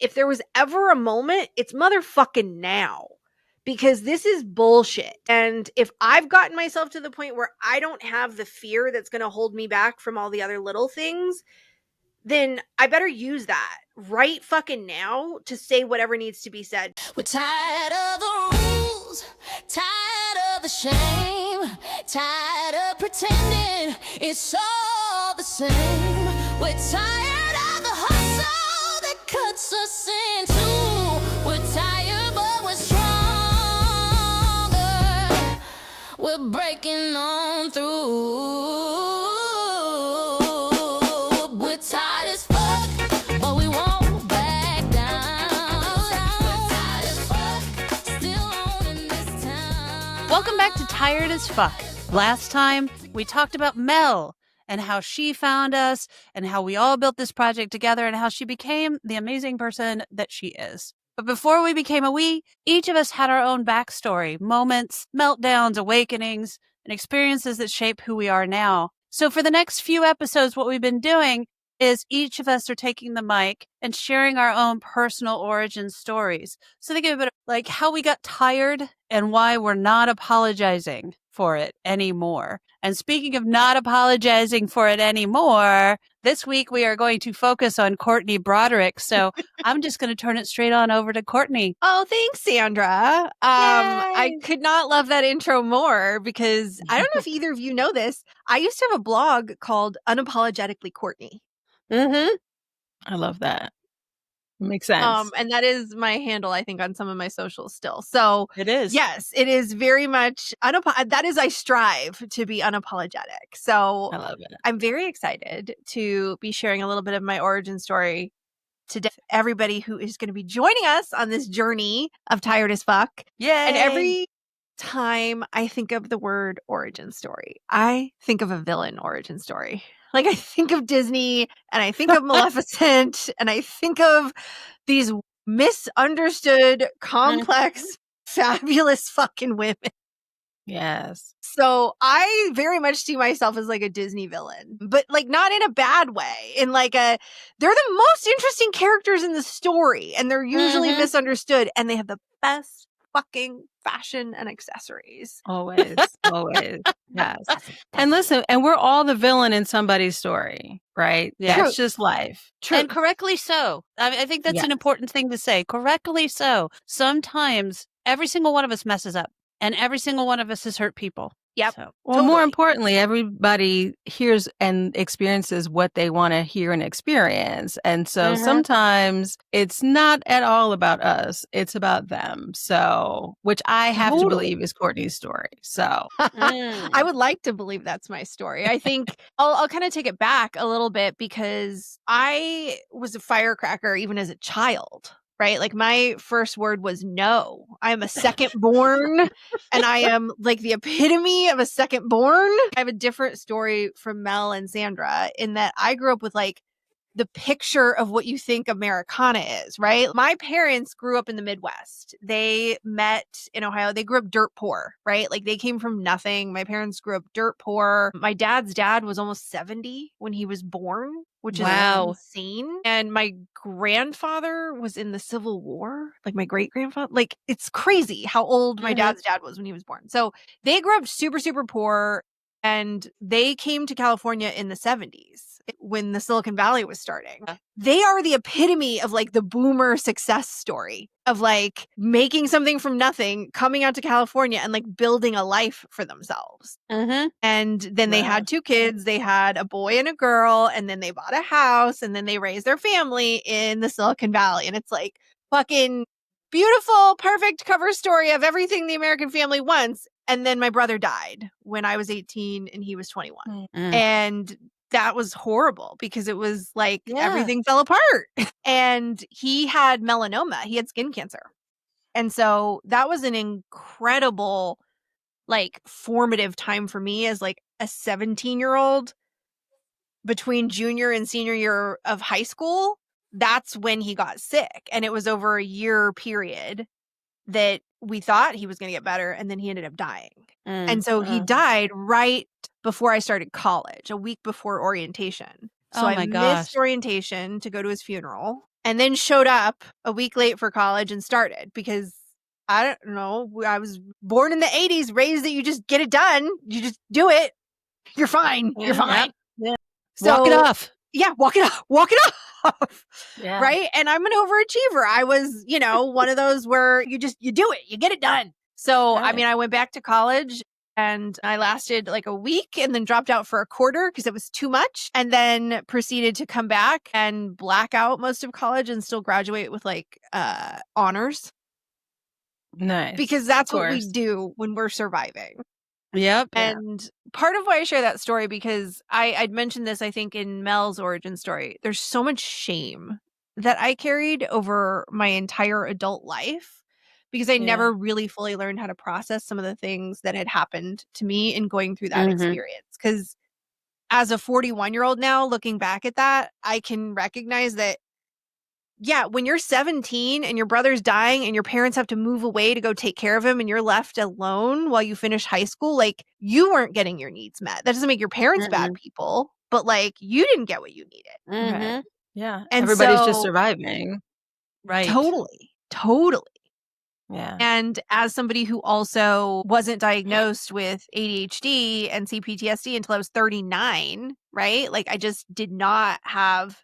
if there was ever a moment, it's motherfucking now. Because this is bullshit. And if I've gotten myself to the point where I don't have the fear that's going to hold me back from all the other little things, then I better use that right fucking now to say whatever needs to be said. We're tired of the rules, tired of the shame, tired of pretending it's all the same. We're tired of the hustle that cuts us in two. We're tired, but we're stronger. We're breaking on through. We're tired as fuck, but we won't back down. We're tired as fuck, still owning this town. Welcome back to Tired as Fuck. Last time, we talked about Mel and how she found us and how we all built this project together and how she became the amazing person that she is. But before we became a we, each of us had our own backstory, moments, meltdowns, awakenings, and experiences that shape who we are now. So for the next few episodes, what we've been doing is each of us are taking the mic and sharing our own personal origin stories. So think of it like how we got tired and why we're not apologizing for it anymore. And speaking of not apologizing for it anymore, this week we are going to focus on Courtney Broderick. So I'm just going to turn it straight on over to Courtney. Oh, thanks, Sandra. I could not love that intro more because I don't know if either of you know this. I used to have a blog called Unapologetically Courtney. Mm-hmm. I love that. Makes sense. And that is my handle, I think, on some of my socials still. So It is. yes, it is very much that is I strive to be unapologetic. So I love it. I'm very excited to be sharing a little bit of my origin story today. Everybody who is going to be joining us on this journey of Tired as Fuck. Yay. And every time I think of the word origin story, I think of a villain origin story. Like I think of Disney and I think of Maleficent and I think of these misunderstood, complex, fabulous fucking women. Yes. So I very much see myself as like a Disney villain, but like not in a bad way. In like they're the most interesting characters in the story and they're usually misunderstood and they have the best fucking fashion and accessories. Always. Always. Yes. And listen, and we're all the villain in somebody's story, right? Yeah. That's just life. True. And correctly so. I think that's an important thing to say. Correctly so. Sometimes every single one of us messes up and every single one of us has hurt people. Yep. So, Well, more importantly, everybody hears and experiences what they want to hear and experience. And so sometimes it's not at all about us. It's about them. So, which I have to believe is Courtney's story. So I would like to believe that's my story. I think I'll kind of take it back a little bit because I was a firecracker even as a child. Right? Like my first word was no. I am a second born and I am like the epitome of a second born. I have a different story from Mel and Sandra in that I grew up with like the picture of what you think Americana is, right? My parents grew up in the Midwest. They met in Ohio. They grew up dirt poor, right? Like they came from nothing. My parents grew up dirt poor. My dad's dad was almost 70 when he was born, which is insane. And my grandfather was in the Civil War, like my great grandfather. Like it's crazy how old my dad's dad was when he was born. So they grew up super, super poor and they came to California in the 70s. When the Silicon Valley was starting. They are the epitome of like the boomer success story of like making something from nothing, coming out to California and like building a life for themselves. And then they had 2 kids. They had a boy and a girl, and then they bought a house, and then they raised their family in the Silicon Valley. And it's like fucking beautiful, perfect cover story of everything the American family wants. And then my brother died when I was 18 and he was 21. And that was horrible because it was like everything fell apart and he had melanoma. He had skin cancer. And so that was an incredible, like formative time for me as like a 17-year-old between junior and senior year of high school. That's when he got sick. And it was over a year period that we thought he was going to get better. And then he ended up dying. And so he died right before I started college, a week before orientation. So I missed orientation to go to his funeral. and then showed up a week late for college and started because I don't know. I was born in the 80s, raised that you just get it done. You just do it. You're fine. You're fine. Yeah. So, walk it off. Yeah, walk it off. Walk it off. Yeah. Right. And I'm an overachiever. I was, one of those where you do it, you get it done. So, Right. I mean, I went back to college and I lasted like a week and then dropped out for a quarter because it was too much. And then proceeded to come back and black out most of college and still graduate with like honors. Nice. Because that's Of what we course. do when we're surviving. Yep. And part of why I share that story, because I'd mentioned this, I think, in Mel's origin story, there's so much shame that I carried over my entire adult life because I never really fully learned how to process some of the things that had happened to me in going through that experience. Because as a 41-year-old now, looking back at that, I can recognize that, yeah, when you're 17 and your brother's dying and your parents have to move away to go take care of him and you're left alone while you finish high school, like you weren't getting your needs met. That doesn't make your parents bad people, but like you didn't get what you needed. Right. Yeah. And Everybody's just so- surviving. Right. Totally. Yeah. And as somebody who also wasn't diagnosed with ADHD and CPTSD until I was 39, right? Like I just did not have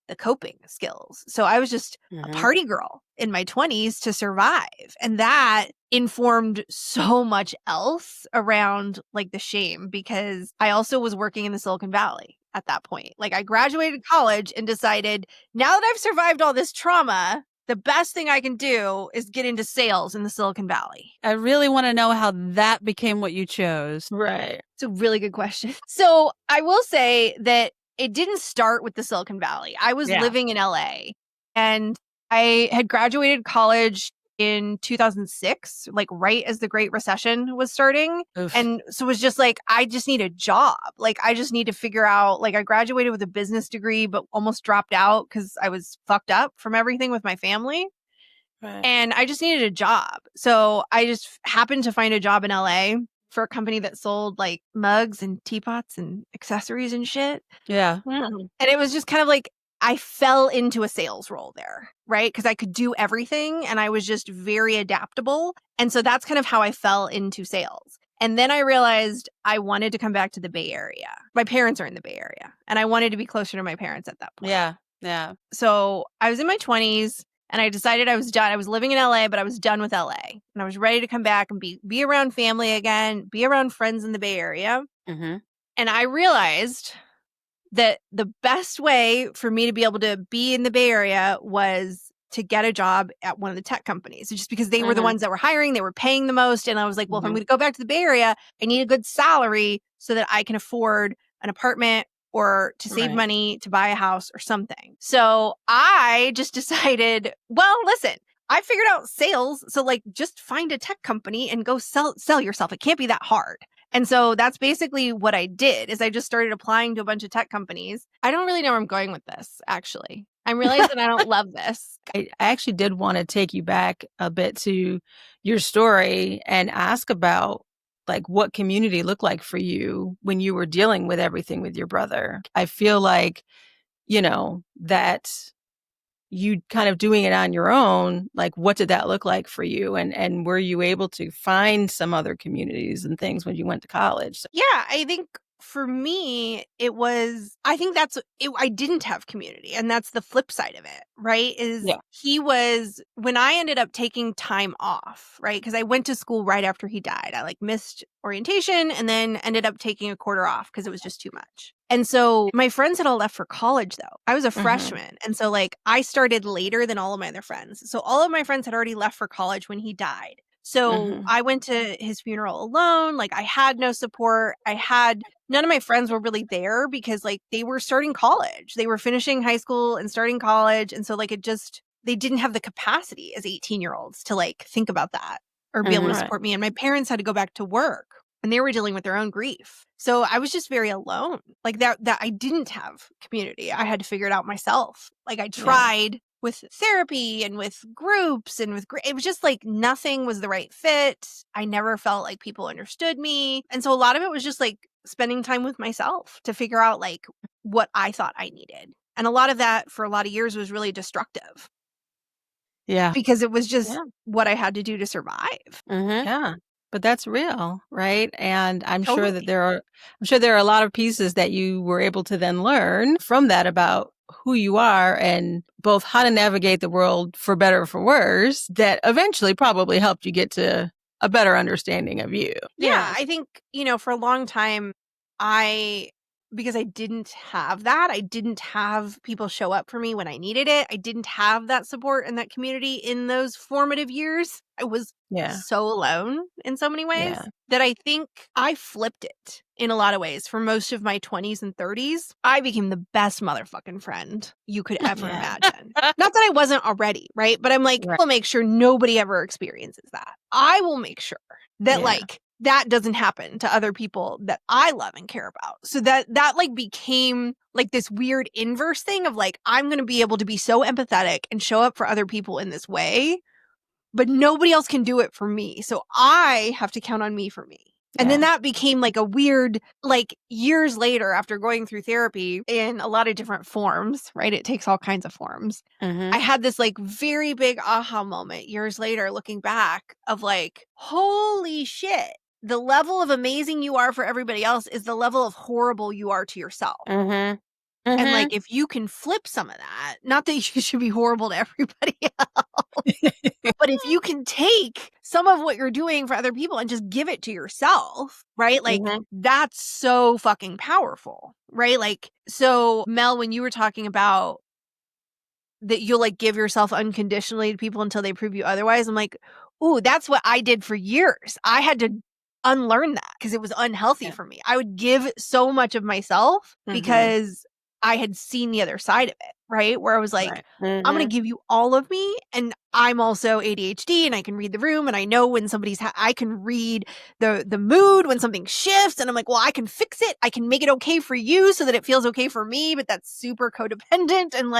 the coping skills. So I was just a party girl in my 20s to survive. And that informed so much else around like the shame because I also was working in the Silicon Valley at that point. Like I graduated college and decided now that I've survived all this trauma, the best thing I can do is get into sales in the Silicon Valley. I really want to know how that became what you chose. Right. It's a really good question. So I will say that it didn't start with the Silicon Valley. I was living in LA and I had graduated college in 2006, like right as the Great Recession was starting. Oof. And so it was just like, I just need a job. Like, I just need to figure out, like, I graduated with a business degree, but almost dropped out because I was fucked up from everything with my family. Right. And I just needed a job. So I just happened to find a job in LA for a company that sold like mugs and teapots and accessories and shit. Yeah. And it was just kind of like I fell into a sales role there, right? Because I could do everything and I was just very adaptable. And so that's kind of how I fell into sales. And then I realized I wanted to come back to the Bay Area. My parents are in the Bay Area and I wanted to be closer to my parents at that point. Yeah. Yeah. So I was in my 20s and I decided I was done. I was living in LA, but I was done with LA. And I was ready to come back and be around family again, be around friends in the Bay Area. Mm-hmm. And I realized that the best way for me to be able to be in the Bay Area was to get a job at one of the tech companies. Just because they were the ones that were hiring, they were paying the most. And I was like, well, if I'm going to go back to the Bay Area, I need a good salary so that I can afford an apartment or to save money to buy a house or something. So I just decided, well, listen, I figured out sales. So like just find a tech company and go sell yourself. It can't be that hard. And so that's basically what I did is I just started applying to a bunch of tech companies. I don't really know where I'm going with this, actually. I'm realizing I don't love this. I actually did want to take you back a bit to your story and ask about like what community looked like for you when you were dealing with everything with your brother. I feel like, that you kind of doing it on your own, like what did that look like for you? And were you able to find some other communities and things when you went to college? Yeah, I think for me, I didn't have community. And that's the flip side of it, right? When I ended up taking time off, right? Because I went to school right after he died. I like missed orientation and then ended up taking a quarter off because it was just too much. And so my friends had all left for college though. I was a freshman. And so like I started later than all of my other friends. So all of my friends had already left for college when he died. So I went to his funeral alone. Like I had no support. None of my friends were really there because like they were starting college. They were finishing high school and starting college. And so like they didn't have the capacity as 18-year-olds to like think about that or be able to support me. And my parents had to go back to work and they were dealing with their own grief. So I was just very alone. Like that I didn't have community. I had to figure it out myself. Like I tried with therapy and with groups and it was just like nothing was the right fit. I never felt like people understood me. And so a lot of it was just like spending time with myself to figure out like what I thought I needed. And a lot of that for a lot of years was really destructive Yeah. because it was just Yeah. what I had to do to survive. Yeah. But that's real, right? And I'm sure that Totally. there are a lot of pieces that you were able to then learn from that about who you are and both how to navigate the world for better or for worse that eventually probably helped you get to a better understanding of you. Yeah, I think, for a long time, because I didn't have that, I didn't have people show up for me when I needed it. I didn't have that support and that community in those formative years. I was Yeah. so alone in so many ways Yeah. that I think I flipped it in a lot of ways. For most of my 20s and 30s, I became the best motherfucking friend you could ever Yeah. imagine. Not that I wasn't already, right? But I'm like, Right. I'll make sure nobody ever experiences that. I will make sure that Yeah. that doesn't happen to other people that I love and care about. So that became this weird inverse thing of I'm going to be able to be so empathetic and show up for other people in this way, but nobody else can do it for me. So I have to count on me for me. And then that became a weird, years later after going through therapy in a lot of different forms, right? It takes all kinds of forms. I had this very big aha moment years later looking back of holy shit. The level of amazing you are for everybody else is the level of horrible you are to yourself. And if you can flip some of that, not that you should be horrible to everybody else, but if you can take some of what you're doing for other people and just give it to yourself, right? That's so fucking powerful, right? So Mel, when you were talking about that you'll give yourself unconditionally to people until they prove you otherwise, I'm like, ooh, that's what I did for years. I had to unlearn that because it was unhealthy for me. I would give so much of myself because I had seen the other side of it, right? Where I was like, I'm going to give you all of me. And I'm also ADHD and I can read the room and I know when somebody's, I can read the mood when something shifts. And I'm like, well, I can fix it. I can make it okay for you so that it feels okay for me, but that's super codependent. And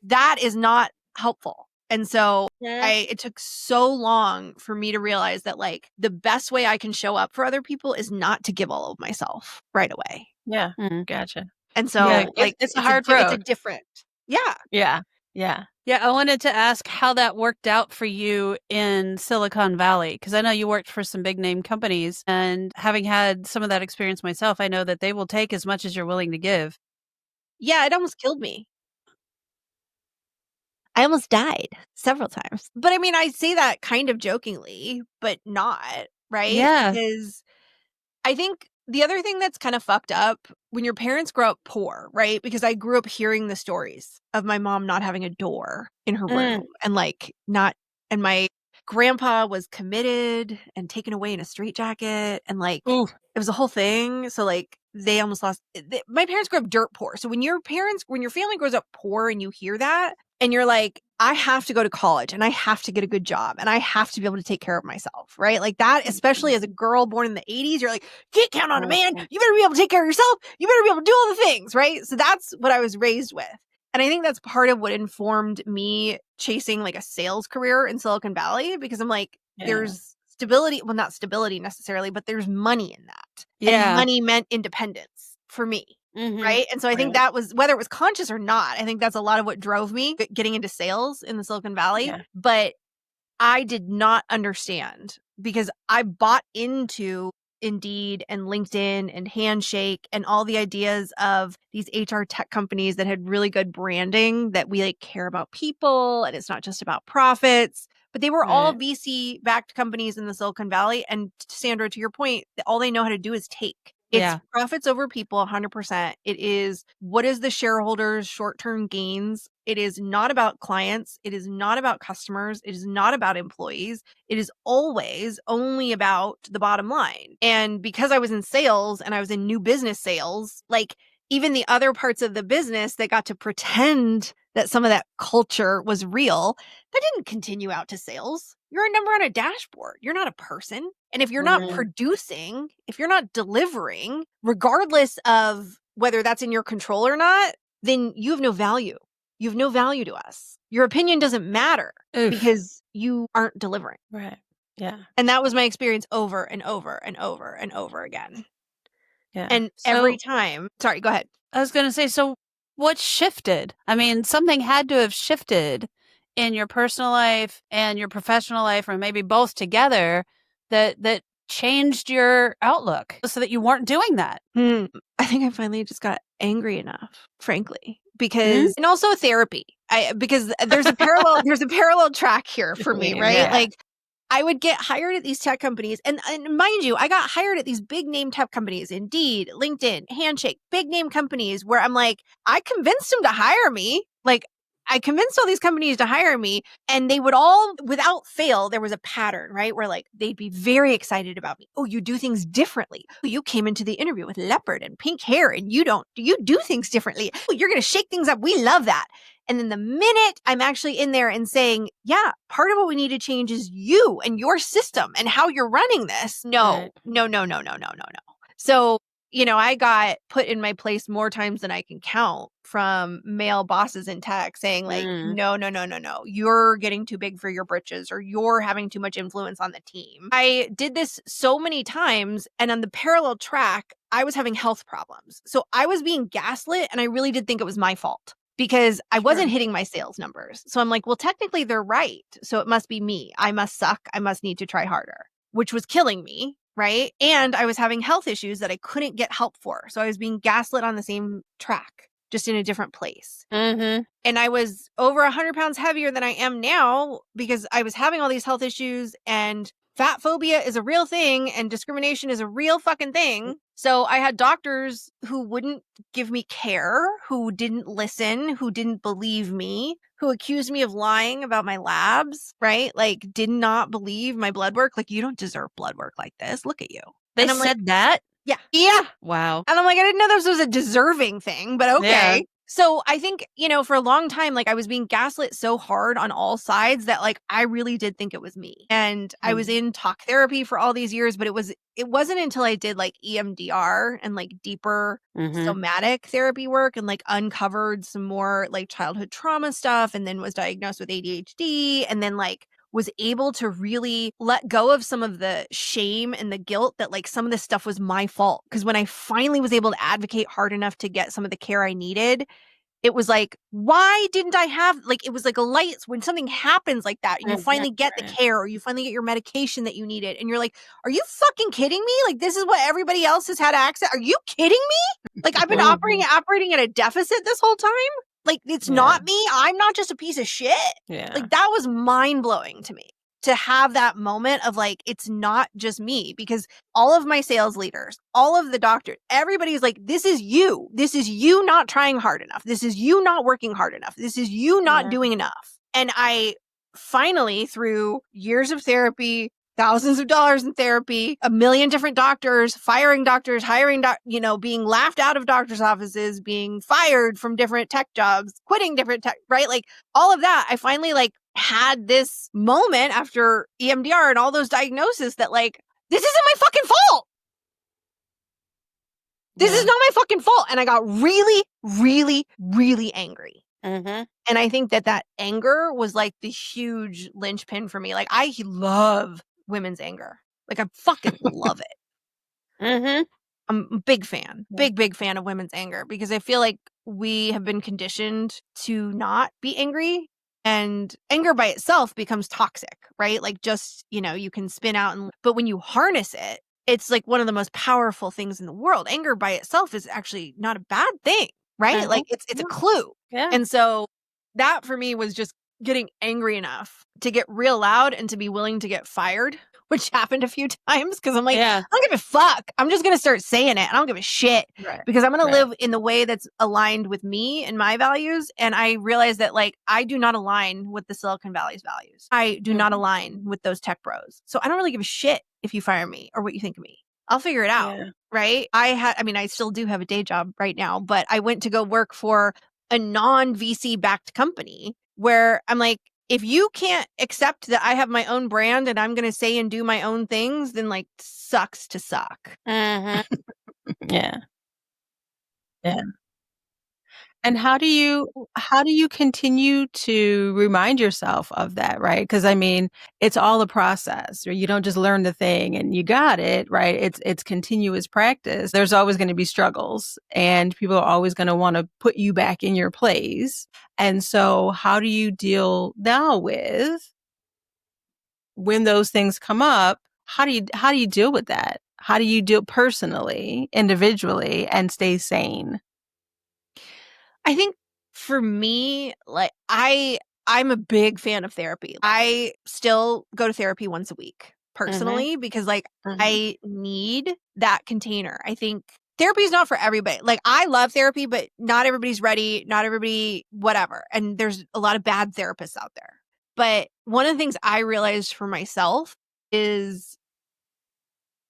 that is not helpful. And so it took so long for me to realize that the best way I can show up for other people is not to give all of myself right away. Yeah. Gotcha. And so it's a hard road. It's a different. Yeah. Yeah. Yeah. Yeah, I wanted to ask how that worked out for you in Silicon Valley, because I know you worked for some big name companies, and having had some of that experience myself, I know that they will take as much as you're willing to give. Yeah, it almost killed me. I almost died several times. But I mean, I say that kind of jokingly, but not, right? Yeah. Because I think the other thing that's kind of fucked up when your parents grow up poor, right? Because I grew up hearing the stories of my mom not having a door in her room and and my grandpa was committed and taken away in a straitjacket and it was a whole thing. So they almost lost. My parents grew up dirt poor. So when your family grows up poor and you hear that and you're like, I have to go to college and I have to get a good job and I have to be able to take care of myself, right? That, especially as a girl born in the 80s, you're like, can't count on a man. You better be able to take care of yourself. You better be able to do all the things, right? So that's what I was raised with. And I think that's part of what informed me chasing a sales career in Silicon Valley because I'm there's stability. Well, not stability necessarily, but there's money in that. Yeah. And money meant independence for me. Right. And so I think that was, whether it was conscious or not, I think that's a lot of what drove me getting into sales in the Silicon Valley. Yeah. But I did not understand because I bought into Indeed and LinkedIn and Handshake and all the ideas of these HR tech companies that had really good branding that we care about people and it's not just about profits. But they were all VC backed companies in the Silicon Valley. And Sandra, to your point, all they know how to do is take. It's profits over people 100%. It is what is the shareholders' short-term gains. It is not about clients. It is not about customers. It is not about employees. It is always only about the bottom line. And because I was in sales and I was in new business sales, even the other parts of the business that got to pretend that some of that culture was real, that didn't continue out to sales. You're a number on a dashboard. You're not a person. And if you're not producing, if you're not delivering, regardless of whether that's in your control or not, then you have no value. You have no value to us. Your opinion doesn't matter because you aren't delivering. Right. Yeah. And that was my experience over and over and over and over again. Yeah. And every time, sorry, go ahead. I was going to say, so what shifted? I mean, something had to have shifted in your personal life and your professional life, or maybe both together, that changed your outlook so that you weren't doing that. I think I finally just got angry enough, frankly, because and also therapy. Because there's a parallel track here for me, right? Yeah. Like I would get hired at these tech companies, and mind you, I got hired at these big name tech companies, Indeed, LinkedIn, Handshake, big name companies where I'm like, I convinced them to hire me. Like I convinced all these companies to hire me, and they would all, without fail, there was a pattern, right? Where like they'd be very excited about me. Oh, you do things differently. Oh, you came into the interview with leopard and pink hair, and you do things differently. Oh, you're going to shake things up. We love that. And then the minute I'm actually in there and saying, yeah, part of what we need to change is you and your system and how you're running this. No. So, I got put in my place more times than I can count from male bosses in tech saying like, no. You're getting too big for your britches, or you're having too much influence on the team. I did this so many times, and on the parallel track, I was having health problems. So I was being gaslit, and I really did think it was my fault, because I wasn't hitting my sales numbers. So I'm like, well, technically they're right. So it must be me. I must suck. I must need to try harder, which was killing me. Right. And I was having health issues that I couldn't get help for. So I was being gaslit on the same track, just in a different place. And I was over 100 pounds heavier than I am now because I was having all these health issues, and fat phobia is a real thing, and discrimination is a real fucking thing. So I had doctors who wouldn't give me care, who didn't listen, who didn't believe me, who accused me of lying about my labs, right? Like did not believe my blood work. Like, you don't deserve blood work like this. Look at you. They And I'm said like, that? Yeah. Wow. And I'm like, I didn't know this was a deserving thing, but okay. Yeah. So I think, for a long time, like I was being gaslit so hard on all sides that like I really did think it was me. And I was in talk therapy for all these years, but it wasn't until I did like EMDR and like deeper somatic therapy work and like uncovered some more like childhood trauma stuff, and then was diagnosed with ADHD, and then like was able to really let go of some of the shame and the guilt that like some of this stuff was my fault. Because when I finally was able to advocate hard enough to get some of the care I needed, it was like, why didn't I have, like, it was like a light when something happens like that, you finally get the care, or you finally get your medication that you needed. And you're like, are you fucking kidding me? Like, this is what everybody else has had access. Are you kidding me? Like, I've been operating at a deficit this whole time. Like, it's not me. I'm not just a piece of shit. Like, that was mind blowing to me, to have that moment of like, it's not just me, because all of my sales leaders, all of the doctors, everybody's like, this is you. This is you not trying hard enough. This is you not working hard enough. This is you not doing enough. And I finally, through years of therapy, thousands of dollars in therapy, a million different doctors, firing doctors, hiring, being laughed out of doctors' offices, being fired from different tech jobs, quitting different tech, right? Like all of that, I finally like had this moment after EMDR and all those diagnoses that like, this isn't my fucking fault. This is not my fucking fault. And I got really, really, really angry. And I think that anger was like the huge linchpin for me. Like, I love women's anger. Like, I fucking love it. I'm a big fan, big fan of women's anger, because I feel like we have been conditioned to not be angry, and anger by itself becomes toxic, right? Like, just, you can spin out, but when you harness it, it's like one of the most powerful things in the world. Anger by itself is actually not a bad thing, right? Like it's a clue. Yeah. And so that for me was just getting angry enough to get real loud and to be willing to get fired, which happened a few times, because I'm like, I don't give a fuck. I'm just going to start saying it. I don't give a shit, because I'm going to live in the way that's aligned with me and my values. And I realized that like, I do not align with the Silicon Valley's values. I do not align with those tech bros. So I don't really give a shit if you fire me or what you think of me. I'll figure it out. Right. I still do have a day job right now, but I went to go work for a non-VC backed company where I'm like, if you can't accept that I have my own brand and I'm going to say and do my own things, then like sucks to suck. Yeah. And how do you continue to remind yourself of that, right? Because I mean, it's all a process. Or you don't just learn the thing and you got it, right? It's continuous practice. There's always going to be struggles, and people are always going to want to put you back in your place. And so, how do you deal now with when those things come up? How do you deal with that? How do you deal personally, individually, and stay sane? I think for me, like I'm a big fan of therapy. I still go to therapy once a week personally because like I need that container. I think therapy is not for everybody. Like I love therapy, but not everybody's ready, not everybody whatever. And there's a lot of bad therapists out there. But one of the things I realized for myself is,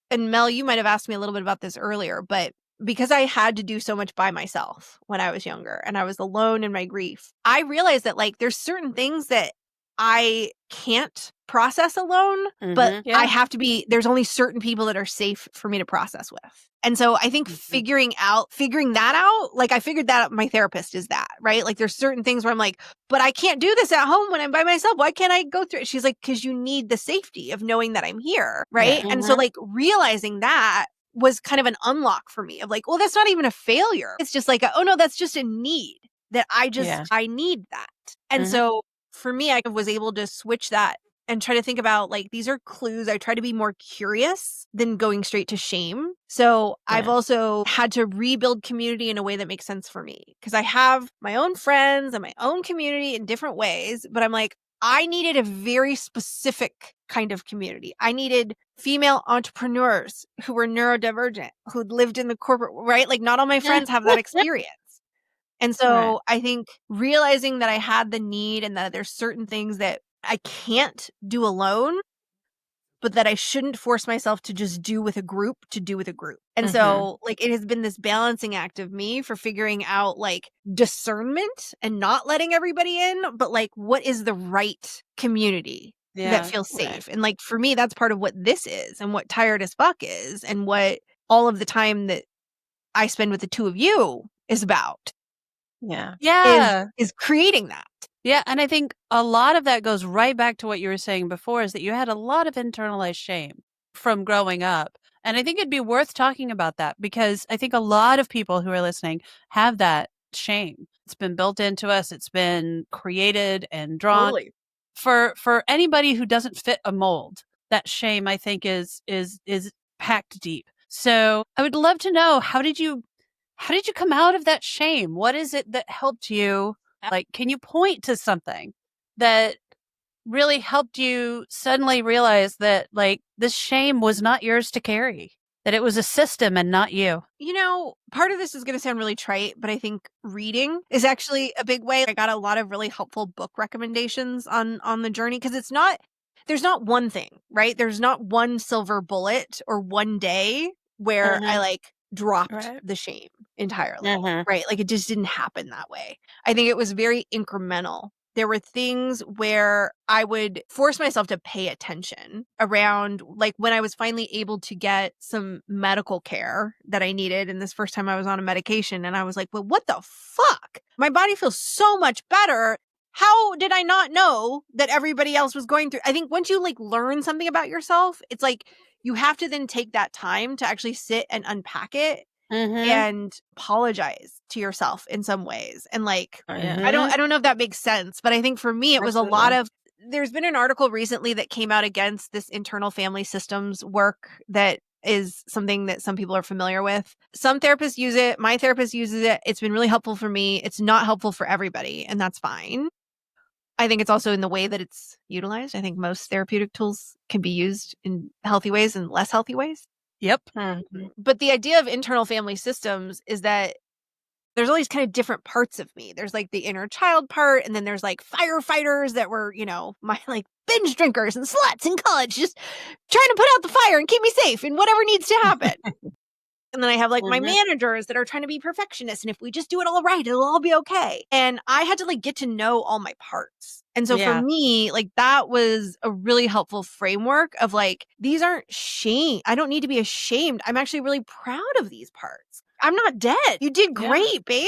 and Mel, you might have asked me a little bit about this earlier, but because I had to do so much by myself when I was younger and I was alone in my grief, I realized that like there's certain things that I can't process alone, but Yeah. I have to be, there's only certain people that are safe for me to process with. And so I think figuring that out, like I figured that out, my therapist is that, right? Like there's certain things where I'm like, but I can't do this at home when I'm by myself. Why can't I go through it? She's like, because you need the safety of knowing that I'm here, right? And so like realizing that was kind of an unlock for me of like, well, that's not even a failure. It's just like, oh no, that's just a need that I need that. And so for me, I was able to switch that and try to think about like, these are clues. I try to be more curious than going straight to shame. So I've also had to rebuild community in a way that makes sense for me because I have my own friends and my own community in different ways, but I'm like, I needed a very specific kind of community. I needed female entrepreneurs who were neurodivergent, who'd lived in the corporate, right? Like not all my friends have that experience. And so I think realizing that I had the need and that there's certain things that I can't do alone, but that I shouldn't force myself to just do with a group to do with a group. And so like it has been this balancing act of me for figuring out like discernment and not letting everybody in, but like what is the right community that feels safe. And like for me, that's part of what this is and what Tired as Fuck is and what all of the time that I spend with the two of you is about. Yeah. Is creating that. Yeah. And I think a lot of that goes right back to what you were saying before is that you had a lot of internalized shame from growing up. And I think it'd be worth talking about that because I think a lot of people who are listening have that shame. It's been built into us. It's been created and drawn. Totally. For anybody who doesn't fit a mold, that shame I think is packed deep. So I would love to know how did you come out of that shame? What is it that helped you? Like, can you point to something that really helped you suddenly realize that like this shame was not yours to carry, that it was a system and not you? You know, part of this is going to sound really trite, but I think reading is actually a big way. I got a lot of really helpful book recommendations on the journey because there's not one thing, right? There's not one silver bullet or one day where I like dropped the shame entirely, right? Like it just didn't happen that way. I think it was very incremental. There were things where I would force myself to pay attention around, like when I was finally able to get some medical care that I needed. And this first time I was on a medication and I was like, well, what the fuck? My body feels so much better. How did I not know that everybody else was going through? I think once you like learn something about yourself, it's like you have to then take that time to actually sit and unpack it and apologize to yourself in some ways. And like, I don't know if that makes sense, but I think for me, it was a lot of, there's been an article recently that came out against this internal family systems work that is something that some people are familiar with. Some therapists use it. My therapist uses it. It's been really helpful for me. It's not helpful for everybody, and that's fine. I think it's also in the way that it's utilized. I think most therapeutic tools can be used in healthy ways and less healthy ways. Yep. But the idea of internal family systems is that there's all these kind of different parts of me. There's like the inner child part, and then there's like firefighters that were, you know, my like binge drinkers and sluts in college, just trying to put out the fire and keep me safe and whatever needs to happen. And then I have like my managers that are trying to be perfectionists. And if we just do it all right, it'll all be okay. And I had to like get to know all my parts. And so for me, like that was a really helpful framework of like, these aren't shame. I don't need to be ashamed. I'm actually really proud of these parts. I'm not dead. You did great, babe.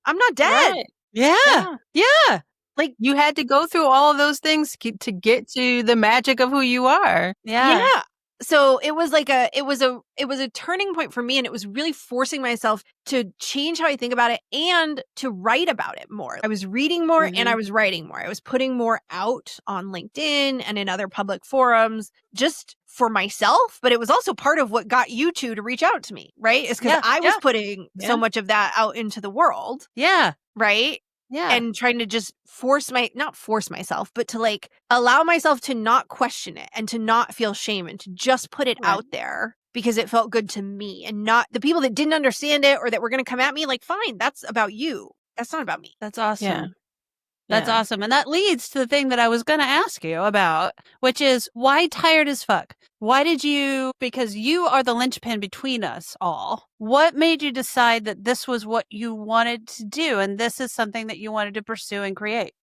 I'm not dead. Right. Yeah. Yeah. Like you had to go through all of those things to get to the magic of who you are. Yeah. Yeah. So it was like it was a turning point for me, and it was really forcing myself to change how I think about it and to write about it more. I was reading more and I was writing more. I was putting more out on LinkedIn and in other public forums just for myself, but it was also part of what got you two to reach out to me, right? It's because I was putting so much of that out into the world. Yeah. Right? Yeah. And trying to just not force myself, but to like allow myself to not question it and to not feel shame and to just put it out there because it felt good to me, and not the people that didn't understand it or that were going to come at me. Like, fine, that's about you. That's not about me. That's awesome. Yeah. That's awesome. And that leads to the thing that I was going to ask you about, which is why tired as fuck? Why did you, because you are the linchpin between us all, what made you decide that this was what you wanted to do and this is something that you wanted to pursue and create?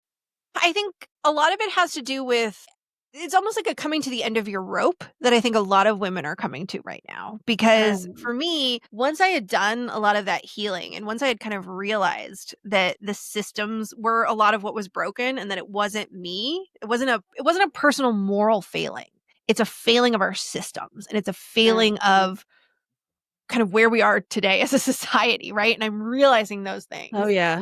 I think a lot of it has to do with, it's almost like a coming to the end of your rope that I think a lot of women are coming to right now. Because for me, once I had done a lot of that healing and once I had kind of realized that the systems were a lot of what was broken and that it wasn't me, it wasn't a personal moral failing. It's a failing of our systems, and it's a failing of kind of where we are today as a society, right? And I'm realizing those things. Oh, yeah.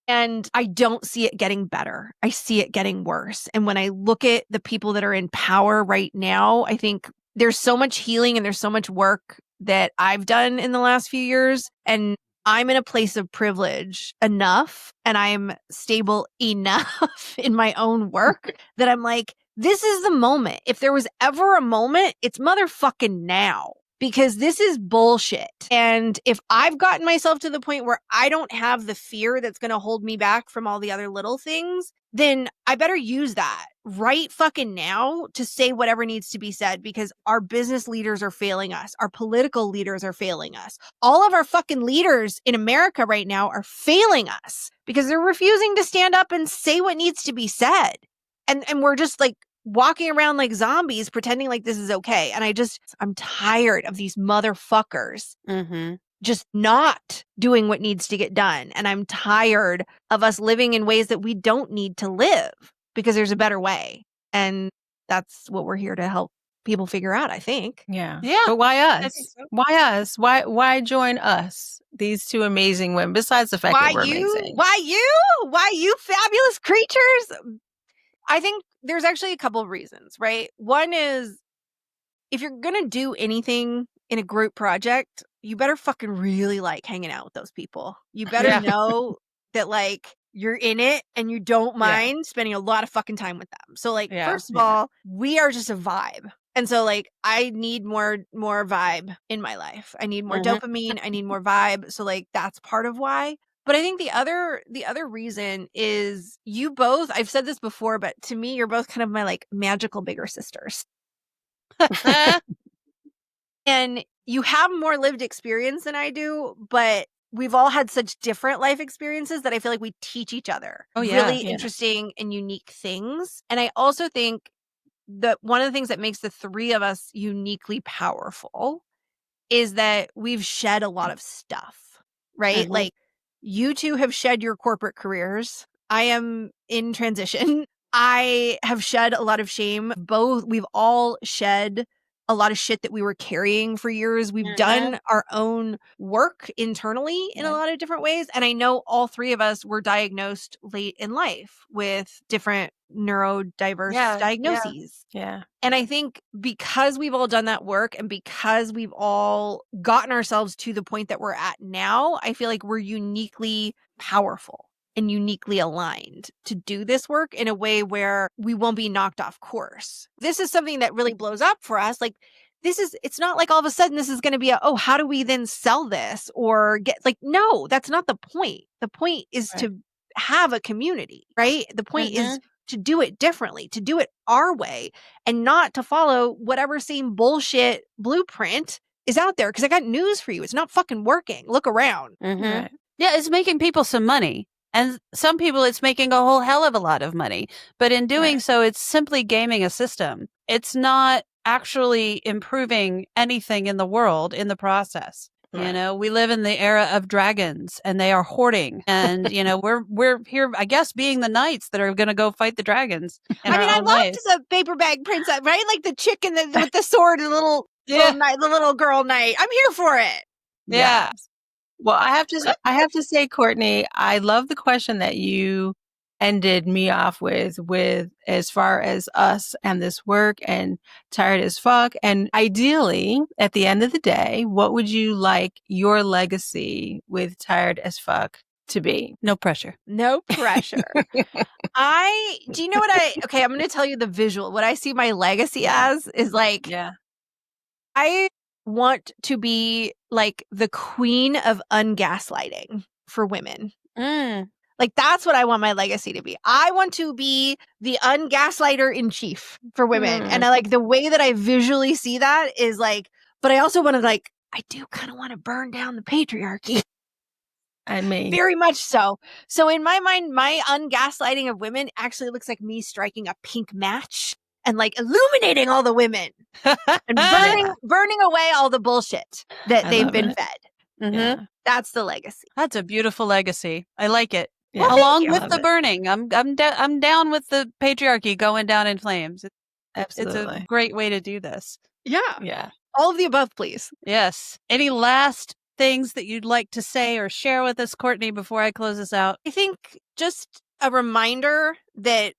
And I don't see it getting better. I see it getting worse. And when I look at the people that are in power right now, I think there's so much healing and there's so much work that I've done in the last few years. And I'm in a place of privilege enough, and I'm stable enough in my own work that I'm like, this is the moment. If there was ever a moment, it's motherfucking now. Because this is bullshit. And if I've gotten myself to the point where I don't have the fear that's going to hold me back from all the other little things, then I better use that right fucking now to say whatever needs to be said, because our business leaders are failing us. Our political leaders are failing us. All of our fucking leaders in America right now are failing us because they're refusing to stand up and say what needs to be said. And we're just like walking around like zombies pretending like this is okay. And I'm tired of these motherfuckers just not doing what needs to get done. And I'm tired of us living in ways that we don't need to live because there's a better way. And that's what we're here to help people figure out, I think. Yeah. Yeah. But why us? So. Why us? Why join us? These two amazing women, besides the fact that we're amazing. Why you fabulous creatures? I think there's actually a couple of reasons, right? One is, if you're going to do anything in a group project, you better fucking really like hanging out with those people. You better know that like you're in it and you don't mind spending a lot of fucking time with them. So like, first of all, we are just a vibe. And so like, I need more vibe in my life. I need more dopamine. I need more vibe. So like, that's part of why. But I think the other reason is you both, I've said this before, but to me, you're both kind of my like magical bigger sisters. And you have more lived experience than I do, but we've all had such different life experiences that I feel like we teach each other really interesting and unique things. And I also think that one of the things that makes the three of us uniquely powerful is that we've shed a lot of stuff, right? Like, you two have shed your corporate careers. I am in transition. I have shed a lot of shame. We've all shed a lot of shit that we were carrying for years. We've done our own work internally in a lot of different ways. And I know all three of us were diagnosed late in life with different neurodiverse diagnoses. Yeah. And I think because we've all done that work and because we've all gotten ourselves to the point that we're at now, I feel like we're uniquely powerful and uniquely aligned to do this work in a way where we won't be knocked off course. This is something that really blows up for us. Like, it's not like all of a sudden this is going to be how do we then sell this or get no, that's not the point. The point is to have a community, right? The point is to do it differently, to do it our way, and not to follow whatever same bullshit blueprint is out there. Because I got news for you. It's not fucking working. Look around. Right. Yeah, it's making people some money. And some people, it's making a whole hell of a lot of money. But in doing so, it's simply gaming a system. It's not actually improving anything in the world in the process. You know, we live in the era of dragons and they are hoarding. And, you know, we're here, I guess, being the knights that are going to go fight the dragons. I mean, I loved the paper bag princess, right? Like the chick with the sword and the little girl knight. I'm here for it. Yeah. Well, I have to say, Courtney, I love the question that you ended me off with as far as us and this work and tired as fuck. And ideally, at the end of the day, what would you like your legacy with tired as fuck to be? No pressure. No pressure. Do you know okay, I'm going to tell you the visual. What I see my legacy as is like, I want to be like the queen of un-gaslighting for women. Like, that's what I want my legacy to be. I want to be the un-gaslighter in chief for women. And I like the way that I visually see that is like, but I also want to like, I do kind of want to burn down the patriarchy. I mean, very much so. So in my mind, my un-gaslighting of women actually looks like me striking a pink match and like illuminating all the women and burning away all the bullshit that they've been fed. That's the legacy. That's a beautiful legacy. I like it. Well, along with the burning. I'm down with the patriarchy going down in flames. Absolutely. It's a great way to do this. Yeah. All of the above, please. Yes. Any last things that you'd like to say or share with us, Courtney, before I close this out? I think just a reminder that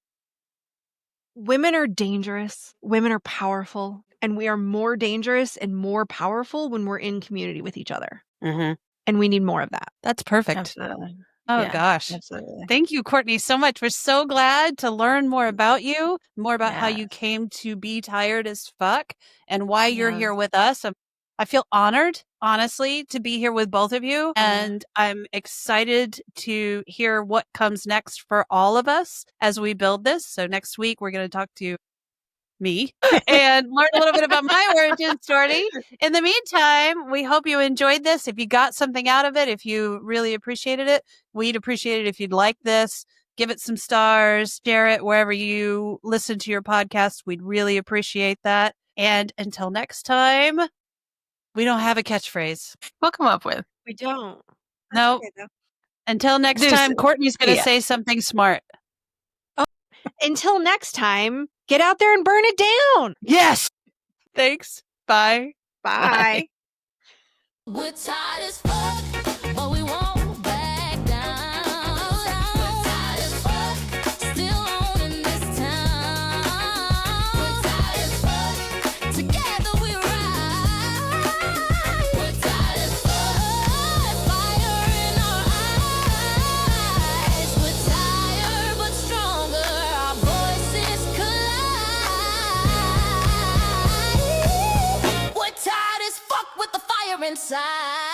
women are dangerous, women are powerful, and we are more dangerous and more powerful when we're in community with each other. And we need more of that. That's perfect. Absolutely. Oh, gosh. Absolutely. Thank you, Courtney, so much. We're so glad to learn more about you, more about how you came to be tired as fuck and why you're here with us. I feel honored, honestly, to be here with both of you. And I'm excited to hear what comes next for all of us as we build this. So next week, we're going to talk to me and learn a little bit about my origin story. In the meantime, we hope you enjoyed this. If you got something out of it, if you really appreciated it, we'd appreciate it if you'd like this. Give it some stars, share it wherever you listen to your podcast. We'd really appreciate that. And until next time, we don't have a catchphrase. We'll come up with. We don't. No. Okay, Until next time, Courtney's going to say something smart. Until next time, get out there and burn it down. Yes. Thanks. Bye. Bye. We're tired as fuck, but we won't back down. We're tired as fuck, still owning this town. We're tired as fuck, together we ride. We're tired as fuck, fire in our eyes. We're tired but stronger, our voices collide. We're tired as fuck with the fire inside.